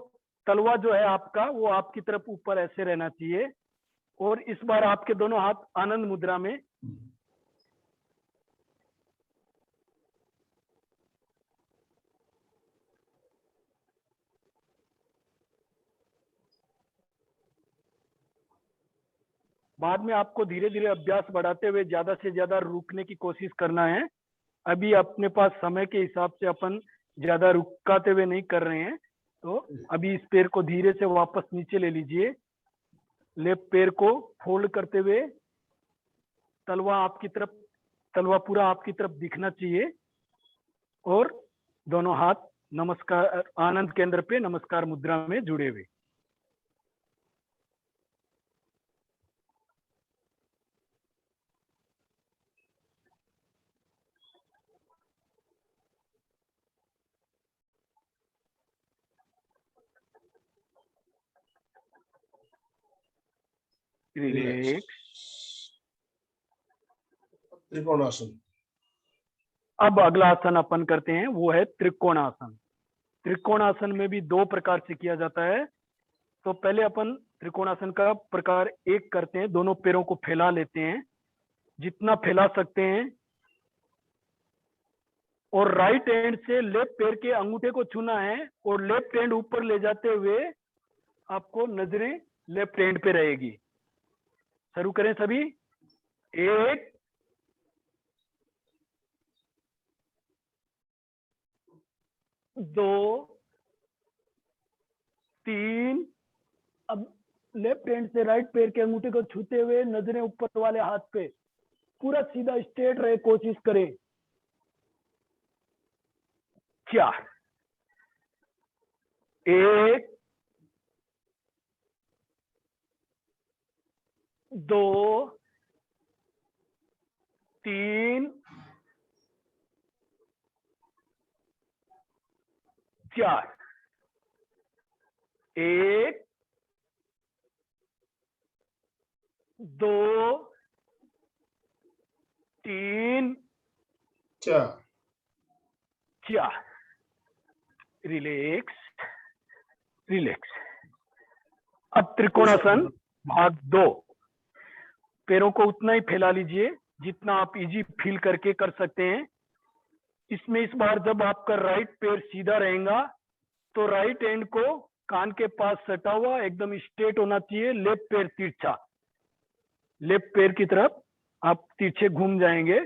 तलवा जो है आपका वो आपकी तरफ ऊपर ऐसे रहना चाहिए, और इस बार आपके दोनों हाथ आनंद मुद्रा में। बाद में आपको धीरे धीरे अभ्यास बढ़ाते हुए ज्यादा से ज्यादा रुकने की कोशिश करना है। अभी अपने पास समय के हिसाब से अपन ज्यादा रुकाते हुए नहीं कर रहे हैं। तो अभी इस पैर को धीरे से वापस नीचे ले लीजिए। लेफ्ट पैर को फोल्ड करते हुए तलवा आपकी तरफ, तलवा पूरा आपकी तरफ दिखना चाहिए, और दोनों हाथ नमस्कार आनंद केंद्र पे नमस्कार मुद्रा में जुड़े हुए। रिलैक्स। त्रिकोणासन। अब अगला आसन अपन करते हैं, वो है त्रिकोणासन। त्रिकोणासन में भी दो प्रकार से किया जाता है। तो पहले अपन त्रिकोणासन का प्रकार एक करते हैं। दोनों पैरों को फैला लेते हैं जितना फैला सकते हैं, और राइट हैंड से लेफ्ट पैर के अंगूठे को छूना है, और लेफ्ट हैंड ऊपर ले जाते हुए आपको नजरें लेफ्ट हैंड पे रहेगी। शुरू करें सभी। 1 2 3। अब लेफ्ट हैंड से राइट पैर के अंगूठे को छूते हुए नजरें ऊपर वाले हाथ पे, पूरा सीधा स्ट्रेट रहे कोशिश करें। 4 1 2 3 4 1 2 3 4। रिलैक्स। रिलैक्स। अब त्रिकोणासन भाग 2। पैरों को उतना ही फैला लीजिए जितना आप इजी फील करके कर सकते हैं। इसमें इस बार जब आपका राइट पैर सीधा रहेगा तो राइट हैंड को कान के पास सटा हुआ एकदम स्ट्रेट होना चाहिए। लेफ्ट पैर तिरछा, लेफ्ट पैर की तरफ आप तिरछे घूम जाएंगे।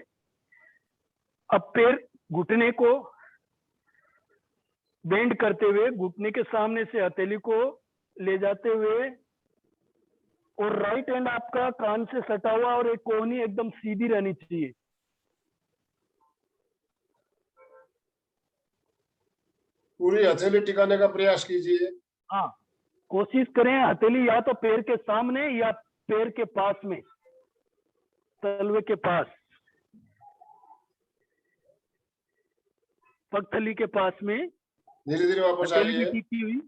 अब पैर घुटने को बेंड करते हुए घुटने के सामने से हथेली को ले जाते हुए, और राइट हैंड आपका कान से सटा हुआ और एक कोहनी एकदम सीधी रहनी चाहिए। पूरी हथेली टिकाने का प्रयास कीजिए। हाँ, कोशिश करें हथेली या तो पैर के सामने या पैर के पास में, तलवे के पास, पगथली के पास में। धीरे धीरे वापस हथेली भी आइए। टिकी हुई।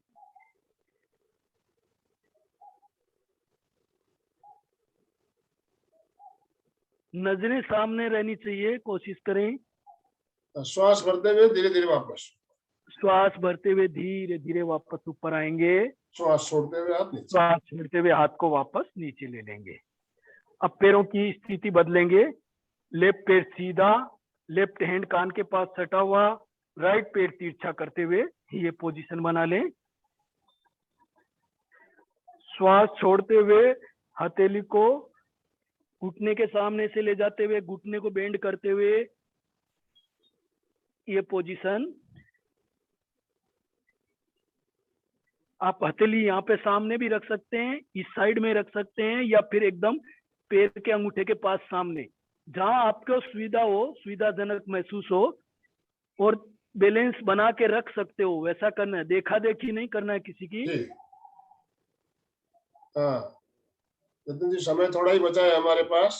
नजरें सामने रहनी चाहिए, कोशिश करें। श्वास भरते हुए धीरे धीरे वापस। श्वास भरते हुए धीरे धीरे वापस ऊपर आएंगे। श्वास छोड़ते हुए हाथ नीचे। श्वास छोड़ते हुए हाथ को वापस नीचे ले लेंगे। अब पैरों की स्थिति बदलेंगे। लेफ्ट पैर सीधा, लेफ्ट हैंड कान के पास सटा हुआ, राइट पैर तिरछा करते हुए ये पोजीशन बना लें। श्वास छोड़ते हुए हथेली को घुटने के सामने से ले जाते हुए घुटने को बेंड करते हुए ये पोजीशन। आप हथेली यहाँ पे सामने भी रख सकते हैं, इस साइड में रख सकते हैं, या फिर एकदम पैर के अंगूठे के पास सामने, जहां आपको सुविधा हो, सुविधाजनक महसूस हो, और बैलेंस बना के रख सकते हो वैसा करना है। देखा देखी नहीं करना है किसी की। हाँ जतिन जी, समय थोड़ा ही बचा है हमारे पास।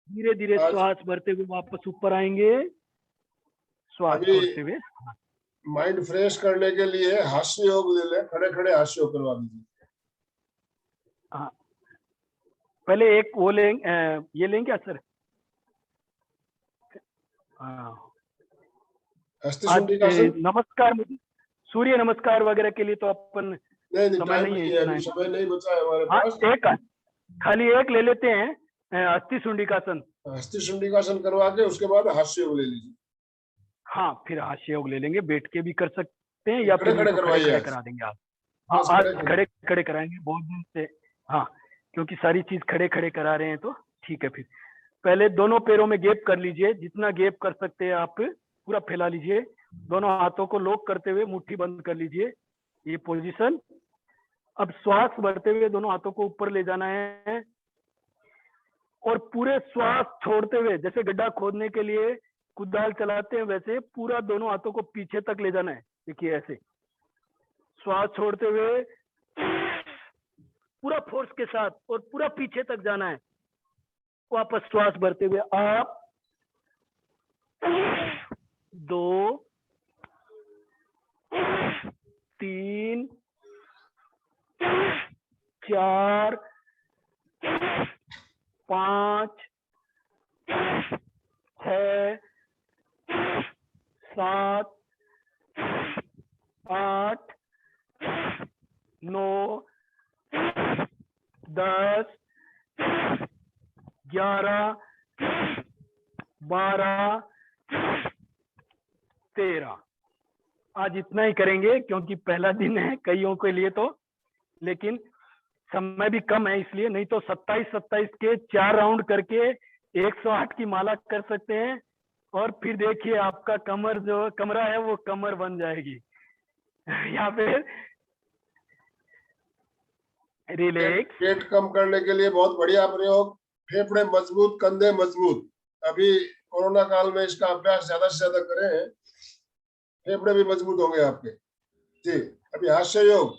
धीरे धीरे श्वास भरते हुए वापस ऊपर आएंगे। श्वास अभी छोड़ते हुए। माइंड फ्रेश करने के लिए हास्य योग ले ले, खड़े खड़े हास्य योग करवा दीजिए। हाँ, पहले एक वो लेंगे, ये लेंगे क्या सर? हाँ, हस्ती आज शुंडी का आसन। नमस्कार, सूर्य नमस्कार वगैरह के लिए तो अपन नहीं, समय टाइम नहीं है नहीं है, इतना, अभी है ना? समय नहीं बचा है हमारे हाँ, पास। एक खाली एक ले लेते हैं, हस्ती शुंडिकासन। हस्ती शुंडी का आसन करवा के उसके बाद हास्य योग ले लीजिए। हाँ, फिर हास्य योग ले लेंगे, बैठ के भी कर सकते हैं या खड़े फिर नहीं खड़े तो खड़े करवाइए खड़े आज। करा देंगे आप। हाँ, आज आज खड़े खड़े। खड़े खड़े कराएंगे बहुत दिन से। हाँ, क्योंकि सारी चीज खड़े खड़े करा रहे हैं तो ठीक है। फिर पहले दोनों पैरों में गैप कर लीजिए, जितना गैप कर सकते हैं आप पूरा फैला लीजिए। दोनों हाथों को लॉक करते हुए मुट्ठी बंद कर लीजिए, ये पोजीशन। अब श्वास भरते हुए दोनों हाथों को ऊपर ले जाना है और पूरे श्वास छोड़ते हुए, जैसे गड्ढा खोदने के लिए कुदाल चलाते हैं वैसे पूरा दोनों हाथों को पीछे तक ले जाना है। देखिए ऐसे श्वास छोड़ते हुए पूरा फोर्स के साथ और पूरा पीछे तक जाना है। वापस श्वास भरते हुए आप 2 3 4 5 6 7 8 9 10 11 12 13। आज इतना ही करेंगे क्योंकि पहला दिन है कईयों के लिए तो, लेकिन समय भी कम है इसलिए, नहीं तो 27-27 के 4 राउंड करके 108 की माला कर सकते हैं। और फिर देखिए आपका कमर जो कमरा है वो कमर बन जाएगी। यहाँ पे रिलैक्स। पेट कम करने के लिए बहुत बढ़िया प्रयोग। फेफड़े मजबूत, कंधे मजबूत। अभी कोरोना काल में इसका अभ्यास ज्यादा से ज्यादा करें, फेफड़े भी मजबूत होंगे आपके। जी, अभी हास्य योग,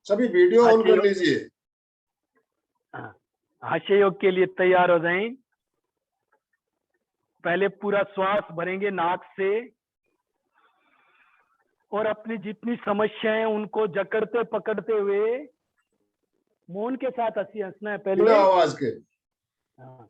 सभी वीडियो ऑन कर लीजिए। हास्य योग के लिए तैयार हो जाएं। पहले पूरा श्वास भरेंगे नाक से और अपनी जितनी समस्याएं उनको जकड़ते पकड़ते हुए मौन के साथ हंसना है पहले, बिना आवाज के। हाँ।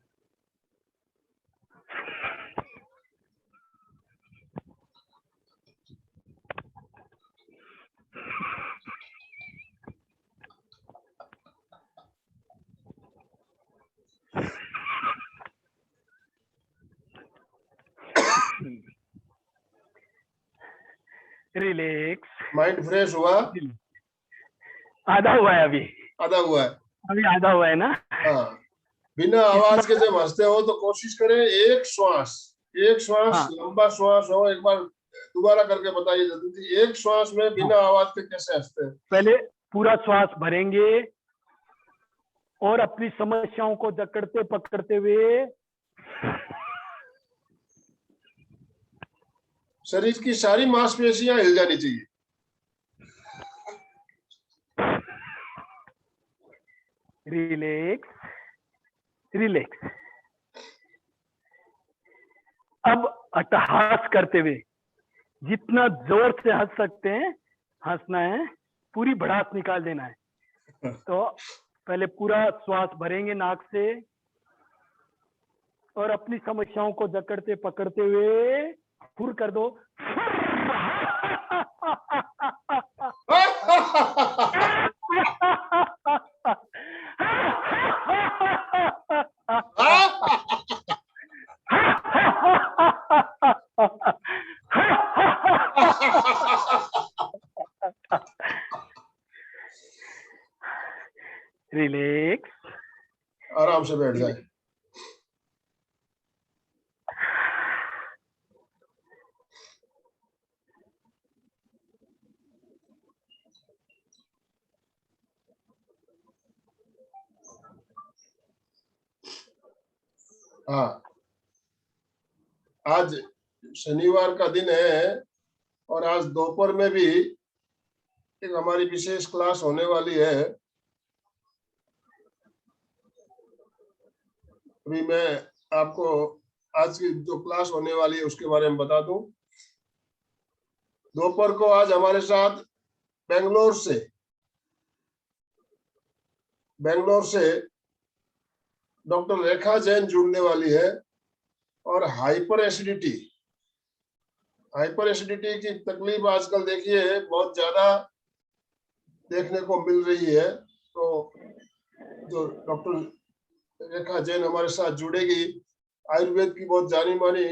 रिलैक्स। माइंड फ्रेश हुआ? आधा हुआ है अभी, आधा हुआ है। अभी आधा हुआ है ना। हाँ, बिना आवाज के जब हंसते हो तो कोशिश करें एक श्वास हाँ। लंबा श्वास हो। एक बार दोबारा करके बताइए जल्दी जी, एक श्वास में बिना आवाज के कैसे हंसते हैं? पहले पूरा श्वास भरेंगे और अपनी समस्याओं को जकड़ते पकड़ते हुए शरीर की सारी मांसपेशियां हिल जानी चाहिए। Relax relax. अब अट्टहास करते हुए जितना जोर से हंस सकते हैं हंसना है, पूरी भड़ास निकाल देना है। तो पहले पूरा श्वास भरेंगे नाक से और अपनी समस्याओं को जकड़ते पकड़ते हुए फुर कर दो। रिलैक्स। आराम से बैठ जाए। हाँ, आज शनिवार का दिन है और आज दोपहर में भी एक हमारी विशेष क्लास होने वाली है। अभी मैं आपको आज की जो क्लास होने वाली है उसके बारे में बता दूं। दोपहर को आज हमारे साथ बेंगलोर से डॉक्टर रेखा जैन जुड़ने वाली है। और हाइपर एसिडिटी की तकलीफ आजकल देखिए बहुत ज्यादा देखने को मिल रही है। तो जो डॉक्टर रेखा जैन हमारे साथ जुड़ेगी, आयुर्वेद की बहुत जानी मानी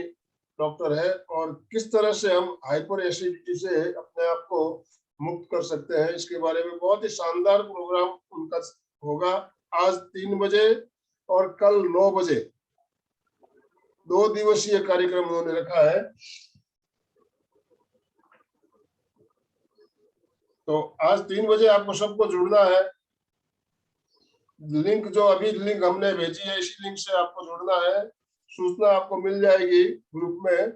डॉक्टर है, और किस तरह से हम हाइपर एसिडिटी से अपने आप को मुक्त कर सकते हैं इसके बारे में बहुत ही शानदार प्रोग्राम उनका होगा। आज 3 बजे और कल 9 बजे 2 दिवसीय कार्यक्रम उन्होंने रखा है। तो आज 3 बजे आपको सबको जुड़ना है। लिंक जो अभी लिंक हमने भेजी है, इसी लिंक से आपको जुड़ना है। सूचना आपको मिल जाएगी ग्रुप में,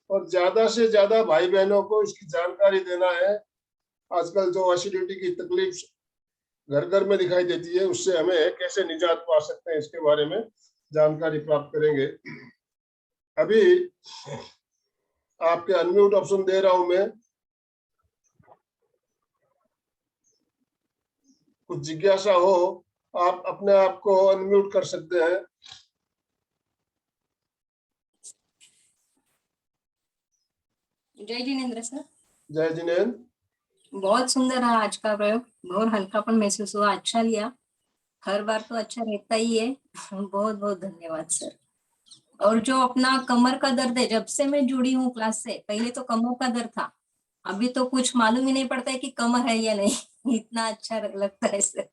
और ज्यादा से ज्यादा भाई बहनों को इसकी जानकारी देना है। आजकल जो एसिडिटी की तकलीफ घर घर में दिखाई देती है, उससे हमें कैसे निजात पा सकते हैं इसके बारे में जानकारी प्राप्त करेंगे। अभी आपके अनम्यूट ऑप्शन दे रहा हूं मैं। कुछ जिज्ञासा हो आप अपने आप को अनम्यूट कर सकते हैं। जय जिनेन्द्र सर। जय जिनेन्द्र। बहुत सुंदर रहा आज का प्रयोग, बहुत हल्कापन महसूस हुआ, अच्छा लिया। हर बार तो अच्छा रहता ही है। बहुत बहुत धन्यवाद सर। और जो अपना कमर का दर्द है, जब से मैं जुड़ी हूँ क्लास से, पहले तो कमर का दर्द था, अभी तो कुछ मालूम ही नहीं पड़ता है कि कमर है या नहीं। इतना अच्छा लगता है सर।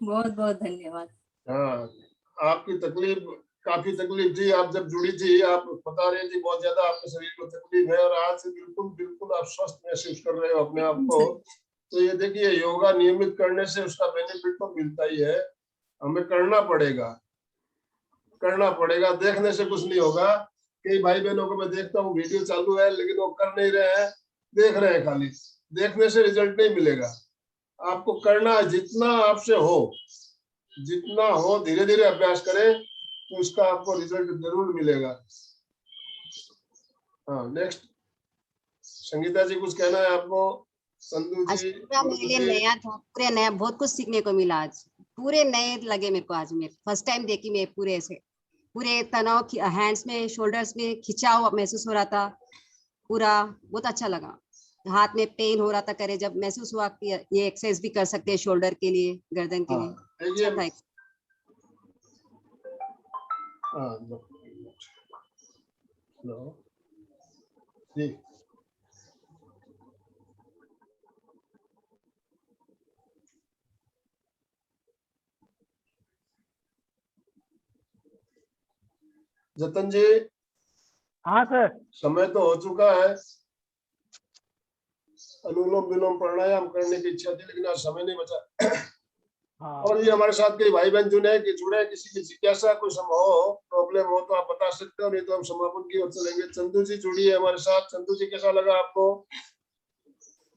बहुत बहुत धन्यवाद। हाँ, आपकी तकलीफ काफी तकलीफ थी, आप जब जुड़ी थी आप बता रही थी बहुत ज्यादा आपके शरीर को तकलीफ है, और आज से बिल्कुल बिल्कुल आप स्वस्थ महसूस कर रहे हो अपने आप को। तो ये देखिए, योगा नियमित करने से उसका बेनिफिट तो मिलता ही है। हमें करना पड़ेगा, देखने से कुछ नहीं होगा। कई भाई बहनों को मैं देखता हूँ वीडियो चालू है लेकिन वो कर नहीं रहे हैं, देख रहे हैं खाली। देखने से रिजल्ट नहीं मिलेगा, आपको करना है। जितना हो धीरे धीरे अभ्यास करें तो उसका आपको रिजल्ट जरूर मिलेगा। हाँ, नेक्स्ट संगीता जी, कुछ कहना है आपको? संधू जी, पूरा मेरे लिए नया था, पूरे नया, बहुत कुछ सीखने को मिला आज। पूरे नए लगे मेरे को आज। मैं फर्स्ट टाइम देखी, मैं पूरे तनाव हैंड्स में, शोल्डर्स में खिंचाव महसूस हो रहा था पूरा। बहुत अच्छा लगा। हाथ में पेन हो रहा था, करे जब महसूस हुआ कि ये एक्सरसाइज भी कर सकते हैं शोल्डर के लिए, गर्दन के लिए। अच्छा था। जी, जतन जी। हाँ सर। समय तो हो चुका है, अनुलोम विलोम प्राणायाम करने की इच्छा थी लेकिन आज समय नहीं बचा। हाँ। और ये हमारे साथ कई भाई बहन जुड़े, किसी की जिज्ञासा कुछ हो, प्रॉब्लम हो तो आप बता सकते हो, नहीं तो हम समापन की ओर चलेंगे। चंदू जी जुड़ी है हमारे साथ। चंदू जी, कैसा लगा आपको?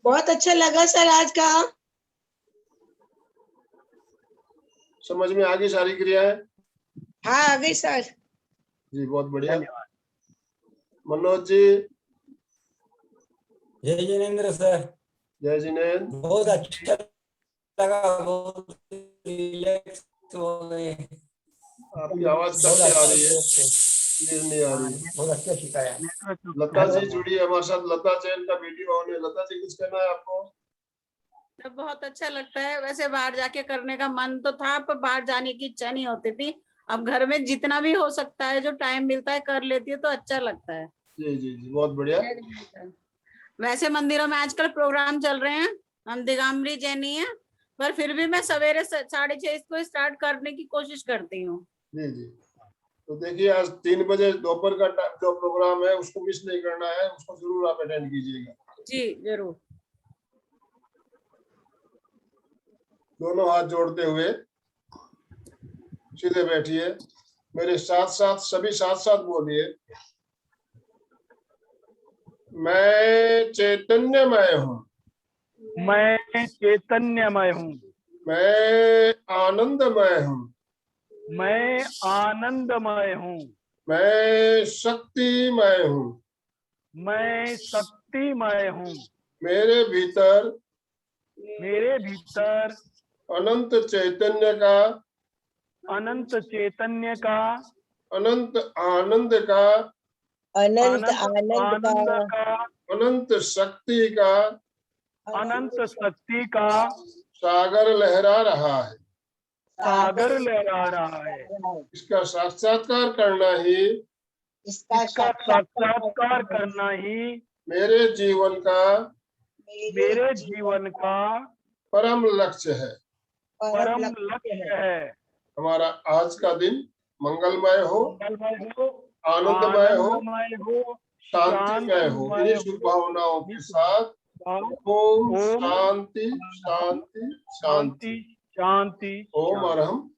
बहुत अच्छा लगा सर आज का। समझ में आ गई सारी क्रियाएं? हाँ आ गई सर जी, बहुत बढ़िया। धन्यवाद। मनोज जी। जय जिनेन्द्र सर। जय जिनेन्द्र। बहुत अच्छा लगा, बहुत रिलैक्स हो गए। आपकी आवाज कट के आ रही है, क्लियर नहीं आ रही है। बहुत अच्छा सिखाया। लता जी जुड़ी है हमारे साथ। लता जैन का वीडियो ऑन है। लता जी, कुछ कहना है आपको? तो बहुत अच्छा लगता है। वैसे बाहर जाके करने का मन तो था, पर बाहर जाने की इच्छा नहीं होती थी। अब घर में जितना भी हो सकता है, जो टाइम मिलता है, कर लेती है तो अच्छा लगता है। जी जी जी, बहुत बढ़िया। वैसे मंदिरों में आजकल प्रोग्राम चल रहे हैं, हम दिगंबरी जैनी है, पर फिर भी मैं सवेरे 6:30 इसको स्टार्ट करने की कोशिश करती हूँ। जी जी, तो देखिए आज 3 बजे दोपहर का जो प्रोग्राम है उसको मिस नहीं करना है, उसको जरूर आप अटेंड कीजिएगा। जी जरूर। दोनों हाथ जोड़ते हुए सीधे बैठिए, मेरे साथ साथ सभी साथ साथ बोलिए। मैं चैतन्यमय हूँ। मैं चैतन्यमय हूँ। मैं आनंदमय हूँ। मैं आनंदमय हूँ। मैं शक्तिमय हूँ। मैं शक्तिमय हूँ। मेरे भीतर अनंत चैतन्य का, अनंत चैतन्य का, अनंत आनंद का, अनंत आनंद का, अनंत शक्ति का अनंत शक्ति का सागर लहरा रहा है। सागर लहरा रहा है। इसका साक्षात्कार करना ही, इसका साक्षात्कार करना ही मेरे जीवन का परम लक्ष्य है। परम लक्ष्य है। हमारा आज का दिन मंगलमय हो, मंगलमय हो, आनंदमय हो, आनंदमय हो, शांतिमय हो। इन्हीं शुभ भावनाओं के साथ ओम शांति शांति शांति। शांति। ओम अरहम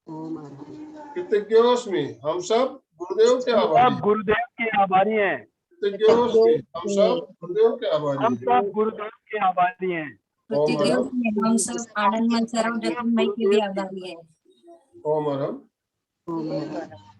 ओम अर्हम्। कृतज्ञोस्मि। हम सब गुरुदेव के आभारी सब गुरुदेव के आभारी हैं। कृतज्ञोस्मि। हम सब गुरुदेव के आभारी हम हैं। सब गुरुदेव के आभारी हैं। ओम अरहम हम सब आनंदमय सर्वजगन्मय के भी आभारी है। ओम अरहम ओम अर्हम्।